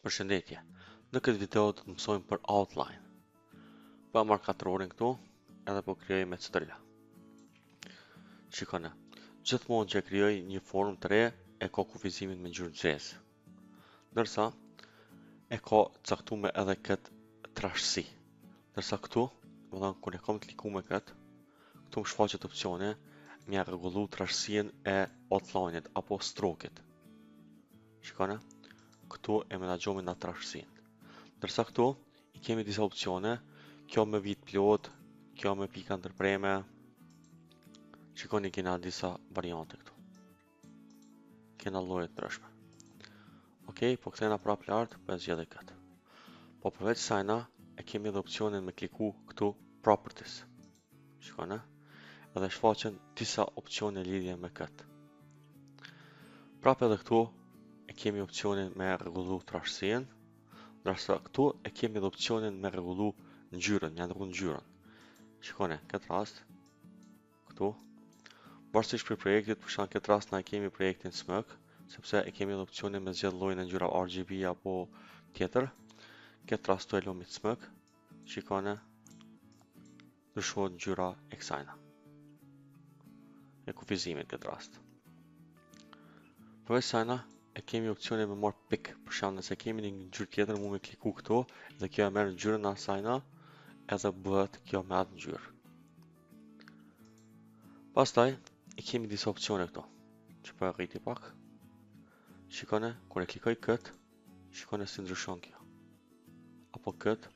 Përshëndetje, në këtë video do të mësojmë për outline. Pa marrë 4 orën këtu, edhe po krijoj me cëtëlla. Shikone, gjithmonë që krijoj një formë të re, e ka kufizimin me ngjyrë zezë. Ndërsa, e ka caktuar edhe këtë trashësi. Ndërsa këtu, kur e kam kliku me këtë, këtu më shfaqet opsione me rregullu trashësinë e outline-it apo stroke-it. Shikone, këtu e menaxhojmë nga trashësinë. Ndërsa këtu i kemi disa opsione, kjo me vit plot, kjo me pika ndërpreme. Shikoni kena disa variante këtu. Kena lloje të ndryshme. Okej, po kthena prapë lart, po e zgjedh këtë. Po përveç sajna, e kemi edhe opsionin me kliku këtu properties. Shikoni, edhe shfaqen disa opsione lidhje me këtë. Prapë edhe këtu e kemi opsionin me rregullu trashësinë, ndërsa këtu e kemi edhe opsionin me rregullu ngjyrën, me ndryshu ngjyrën. Shikoni, këtë rast, këtu, varësisht për projektit, për shkak këtë rast na kemi projektin SMUG, sepse e kemi edhe opsionin me zgjedh llojin e ngjyra RGB apo tjetër. Këtë rast e lëmi SMUG. Shikoni, ndryshohet ngjyra e kësajna. E kufizimit këtë rast. Përveç sajna, e kemi opsionin me marrë pik, për shkak nëse kemi një ngjyrë tjetër, mund me kliku këtu dhe kjo e merr ngjyrën e asajna, edhe bëhet kjo me atë ngjyrë. Pastaj i kemi disa opsione këtu, që po e rriti pak. Shikone, kur e klikoj këtë, shikone si ndryshon kjo. Apo këtë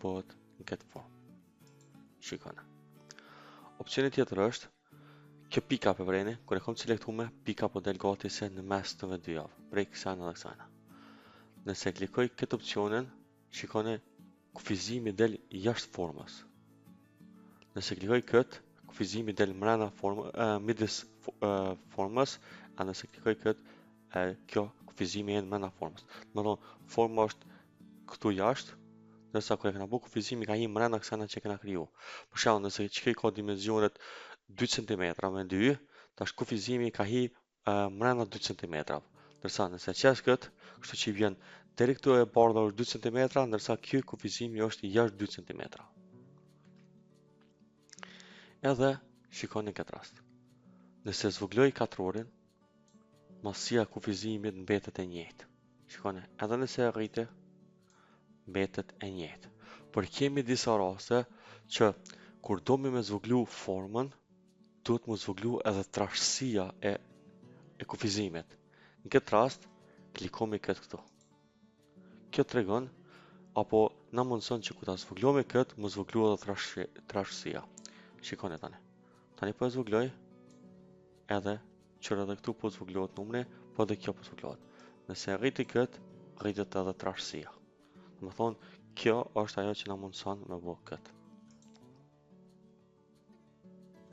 bëhet në këtë formë. Shikone. Opsioni tjetër është kjo pika për vreni, kur e kom selektuar, pika po del gati se në mes të dy javë, prej kësajna dhe kësajna. Nëse klikoj këtë opsionin, shikoni kufizimi del jashtë formës. Nëse klikoj këtë, kufizimi del mrena midis formës, a nëse klikoj këtë, kjo kufizimi jenë mrena formës. Më thonë, forma është këtu jashtë, nësa kur e kena bu kufizimi ka hi mrena kësajna që kena kriju. Për shkak nëse që ka dimenzionet 2 cm me 2, tash kufizimi ka hi mrena 2 cm. Ndërsa nëse qesh këtë, kështu që i vjen deri këtu e bardha është 2 cm, ndërsa ky kufizimi është jashtë 2 cm. Edhe shikoni këtë rast. Nëse zvogloj 4 orën, masia kufizimit mbetet e njëjtë. Shikoni, edhe nëse e rriti, mbetet e njëjtë. Por kemi disa raste që kur do me zvoglu formën, duhet më zvoglu edhe trashësia e kufizimit. Në këtë rast, klikomi këtë këtu. Kjo të regon, apo na mundëson që ku ta zvoglomi këtë, më zvoglu edhe trashësia. Shikoni tani. Tani po e zvogloj, edhe qërë edhe këtu po zvoglohet numri, po edhe kjo po zvoglohet. Nëse rriti këtë, rritet edhe trashësia. Më thonë, kjo është ajo që na mundëson me bo këtë.